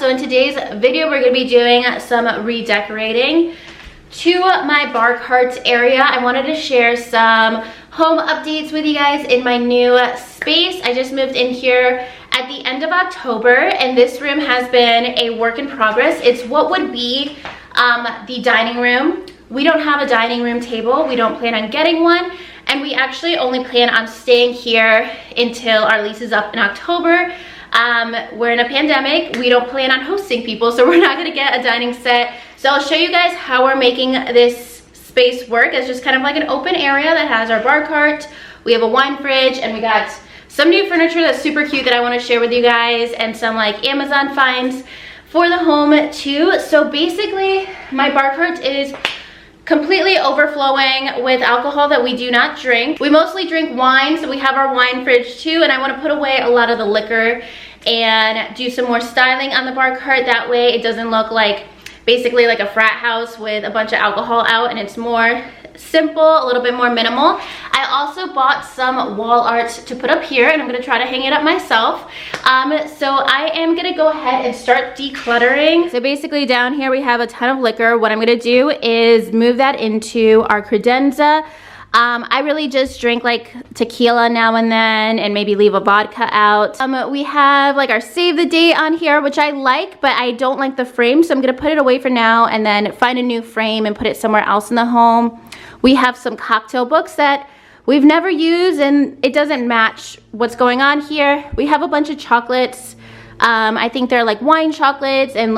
So in today's video, we're gonna be doing some redecorating to my bar cart area. I wanted to share some home updates with you guys in my new space. I just moved in here at the end of October, and this room has been a work in progress. It's what would be the dining room. We don't have a dining room table. We don't plan on getting one, and we actually only plan on staying here until our lease is up in October. We're in a pandemic. We don't plan on hosting people, so we're not gonna get a dining set. So I'll show you guys how we're making this space work. It's just kind of like an open area that has our bar cart. We have a wine fridge, and we got some new furniture that's super cute that I want to share with you guys, and some like Amazon finds for the home too. So basically, my bar cart is completely overflowing with alcohol that we do not drink. We mostly drink wine, so we have our wine fridge too, and I want to put away a lot of the liquor and do some more styling on the bar cart. That way it doesn't look like basically like a frat house with a bunch of alcohol out, and it's more simple, a little bit more minimal. I also bought some wall art to put up here, and I'm gonna try to hang it up myself. So I am gonna go ahead and start decluttering. So basically down here we have a ton of liquor. What I'm gonna do is move that into our credenza. I really just drink like tequila now and then, and maybe leave a vodka out. We have like our save the date on here, which I like, but I don't like the frame, so I'm gonna put it away for now and then find a new frame and put it somewhere else in the home. We have some cocktail books that we've never used, and it doesn't match what's going on here. We have a bunch of chocolates. I think they're like wine chocolates and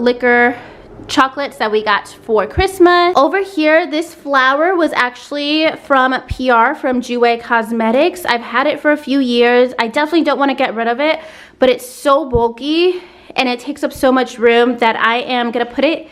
liquor chocolates that we got for Christmas. Over here, this flower was actually from PR from Jouer Cosmetics. I've had it for a few years. I definitely don't want to get rid of it, but it's so bulky and it takes up so much room that I am gonna put it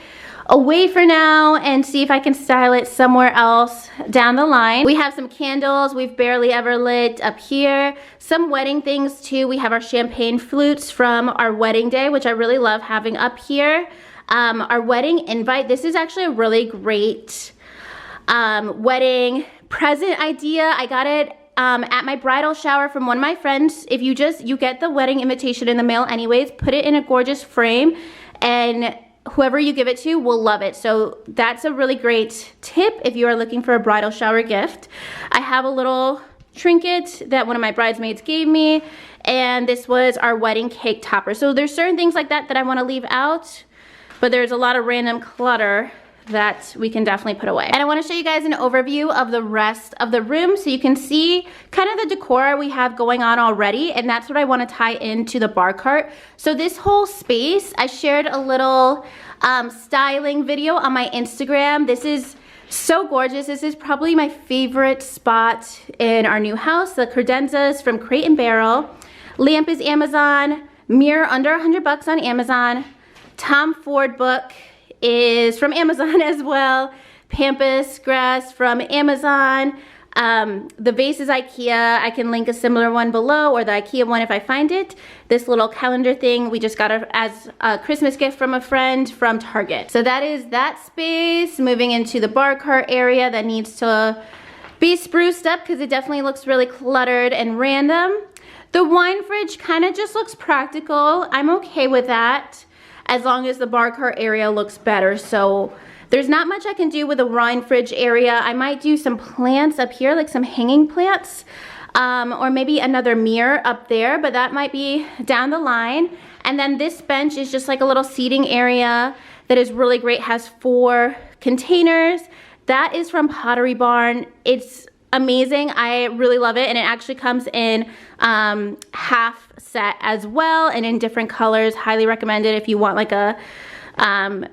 away for now and see if I can style it somewhere else down the line. We have some candles we've barely ever lit up here. Some wedding things too. We have our champagne flutes from our wedding day, which I really love having up here. Our wedding invite. This is actually a really great wedding present idea. I got it at my bridal shower from one of my friends. If you get the wedding invitation in the mail anyways, put it in a gorgeous frame, and whoever you give it to will love it. So that's a really great tip if you are looking for a bridal shower gift. I have a little trinket that one of my bridesmaids gave me, and this was our wedding cake topper. So there's certain things like that that I want to leave out, but there's a lot of random clutter that we can definitely put away. And I want to show you guys an overview of the rest of the room so you can see kind of the decor we have going on already, and that's what I want to tie into the bar cart. So this whole space, I shared a little styling video on my Instagram. This is so gorgeous. This is probably my favorite spot in our new house. The credenzas from Crate & Barrel. Lamp is Amazon. Mirror under 100 bucks on Amazon. Tom Ford book is from Amazon as well. Pampas grass from Amazon. The vase is IKEA. I can link a similar one below, or the IKEA one if I find it. This little calendar thing we just got as a Christmas gift from a friend from Target. So that is that space. Moving into the bar cart area that needs to be spruced up because it definitely looks really cluttered and random. The wine fridge kind of just looks practical. I'm okay with that, as long as the bar cart area looks better. So there's not much I can do with the wine fridge area. I might do some plants up here, like some hanging plants, or maybe another mirror up there, but that might be down the line. And then this bench is just like a little seating area that is really great, has 4 containers. That is from Pottery Barn. It's amazing. I really love it, and it actually comes in half set as well and in different colors. Highly recommend it if you want like a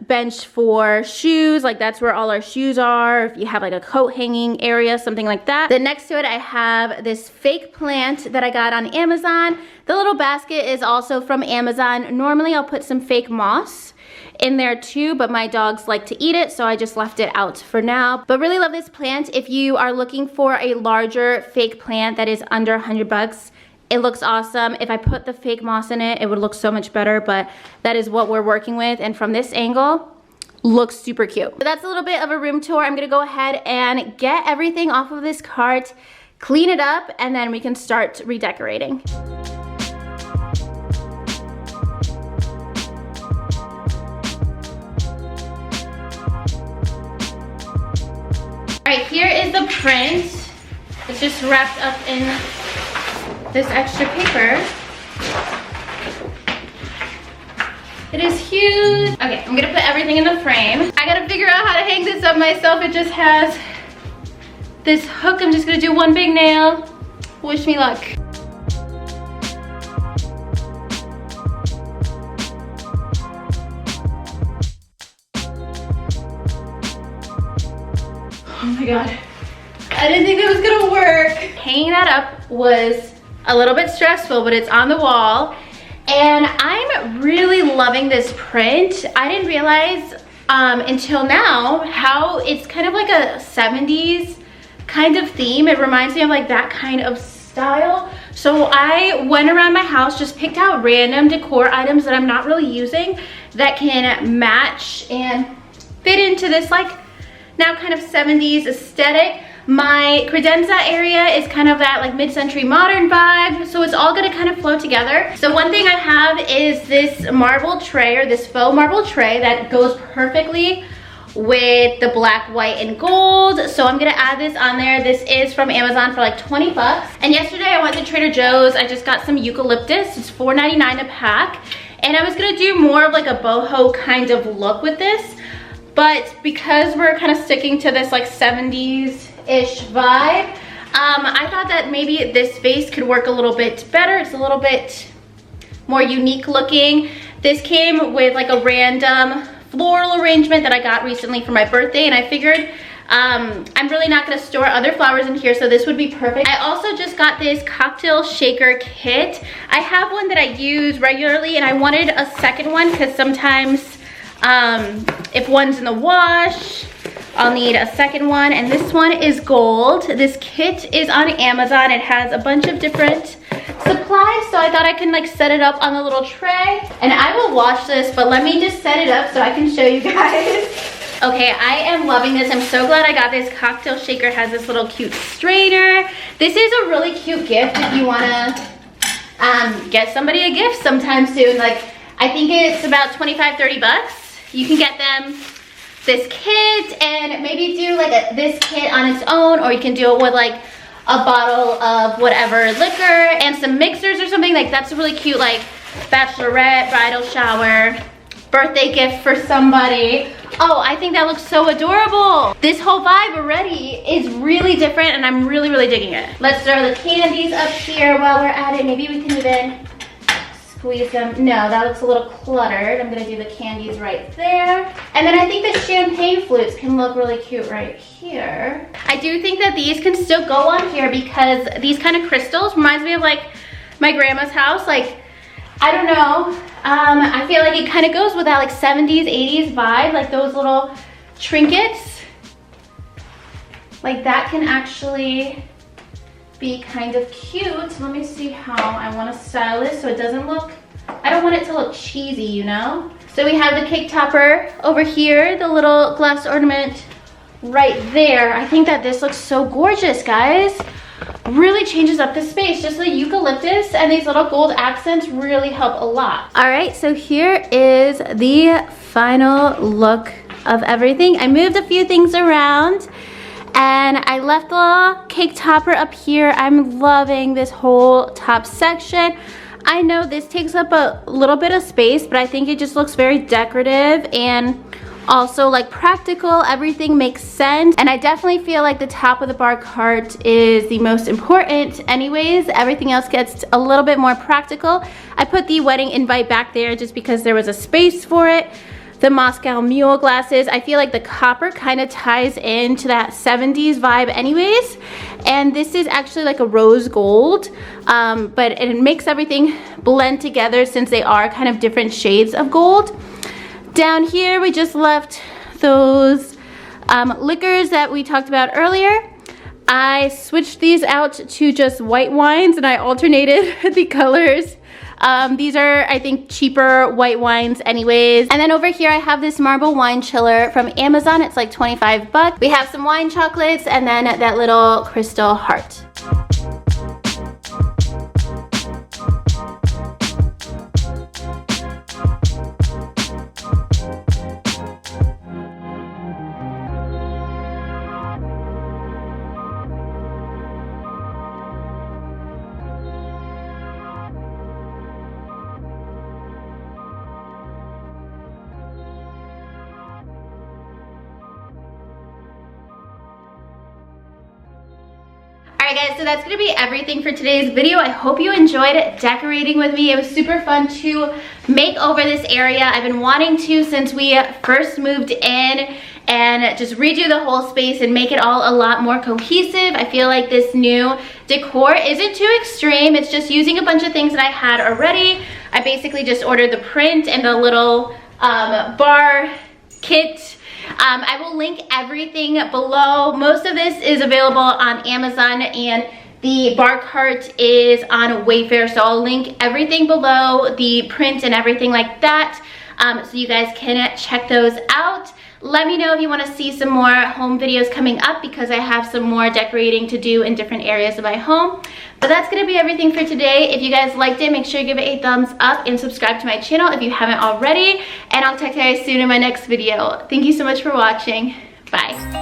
bench for shoes, like that's where all our shoes are. If you have like a coat hanging area, something like that. Then next to it I have this fake plant that I got on Amazon. The little basket is also from Amazon. Normally I'll put some fake moss in there too, but my dogs like to eat it, so I just left it out for now. But really love this plant. If you are looking for a larger fake plant that is under 100 bucks, it looks awesome. If I put the fake moss in it, it would look so much better, but that is what we're working with, and from this angle, looks super cute. So that's a little bit of a room tour. I'm gonna go ahead and get everything off of this cart, clean it up, and then we can start redecorating. here is the print. It's just wrapped up in this extra paper. It is huge. Okay, I'm gonna put everything in the frame. I gotta figure out how to hang this up myself. It just has this hook. I'm just gonna do one big nail. Wish me luck. Oh my God. I didn't think that was gonna work. Hanging that up was a little bit stressful, but it's on the wall. And I'm really loving this print. I didn't realize until now how it's kind of like a 70s kind of theme. It reminds me of like that kind of style. So I went around my house, just picked out random decor items that I'm not really using that can match and fit into this like now kind of 70s aesthetic. My credenza area is kind of that like mid-century modern vibe, so it's all gonna kind of flow together. So one thing I have is this marble tray, or this faux marble tray that goes perfectly with the black, white, and gold. So I'm gonna add this on there. This is from Amazon for like 20 bucks. And yesterday I went to Trader Joe's. I just got some eucalyptus. It's $4.99 a pack. And I was gonna do more of like a boho kind of look with this. But because we're kind of sticking to this like 70s-ish vibe, I thought that maybe this vase could work a little bit better. It's a little bit more unique looking. This came with like a random floral arrangement that I got recently for my birthday, and I figured I'm really not gonna store other flowers in here, so this would be perfect. I also just got this cocktail shaker kit. I have one that I use regularly, and I wanted a second one because sometimes if one's in the wash, I'll need a second one. And this one is gold. This kit is on Amazon. It has a bunch of different supplies, so I thought I can like set it up on the little tray. And I will wash this, but let me just set it up so I can show you guys. Okay, I am loving this. I'm so glad I got this. Cocktail shaker has this little cute strainer. This is a really cute gift if you wanna get somebody a gift sometime soon. Like, I think it's about 25-30 bucks. You can get them this kit and maybe do like this kit on its own, or you can do it with like a bottle of whatever liquor and some mixers or something. Like, that's a really cute like bachelorette, bridal shower, birthday gift for somebody. Oh, I think that looks so adorable. This whole vibe already is really different, and I'm really, really digging it. Let's throw the candies up here while we're at it. Maybe we can even squeeze them. No, that looks a little cluttered. I'm gonna do the candies right there. And then I think the champagne flutes can look really cute right here. I do think that these can still go on here because these kind of crystals reminds me of like my grandma's house. Like, I don't know. I feel like it kind of goes with that like 70s, 80s vibe, like those little trinkets. Like that can actually be kind of cute. Let me see how I want to style this so it doesn't look, I don't want it to look cheesy, you know? So we have the cake topper over here, the little glass ornament right there. I think that this looks so gorgeous, guys. Really changes up the space. Just the eucalyptus and these little gold accents really help a lot. All right, so here is the final look of everything. I moved a few things around and I left the cake topper up here. I'm loving this whole top section. I know this takes up a little bit of space, but I think it just looks very decorative and also like practical. Everything makes sense, and I definitely feel like the top of the bar cart is the most important anyways. Everything else gets a little bit more practical. I put the wedding invite back there just because there was a space for it. The Moscow Mule glasses, I feel like the copper kind of ties into that 70s vibe anyways, and this is actually like a rose gold, but it makes everything blend together since they are kind of different shades of gold. Down here, we just left those liquors that we talked about earlier. I switched these out to just white wines, and I alternated the colors. These are, I think, cheaper white wines anyways. And then over here, I have this marble wine chiller from Amazon. It's like 25 bucks. We have some wine chocolates and then that little crystal heart. Alright guys, so that's gonna be everything for today's video. I hope you enjoyed decorating with me. It was super fun to make over this area. I've been wanting to since we first moved in, and just redo the whole space and make it all a lot more cohesive. I feel like this new decor isn't too extreme. It's just using a bunch of things that I had already. I basically just ordered the print and the little bar kit. I will link everything below. Most of this is available on Amazon, and the bar cart is on Wayfair, so I'll link everything below, the print and everything like that, so you guys can check those out. Let me know if you want to see some more home videos coming up, because I have some more decorating to do in different areas of my home. But that's going to be everything for today. If you guys liked it, make sure you give it a thumbs up and subscribe to my channel if you haven't already. And I'll talk to you guys soon in my next video. Thank you so much for watching. Bye.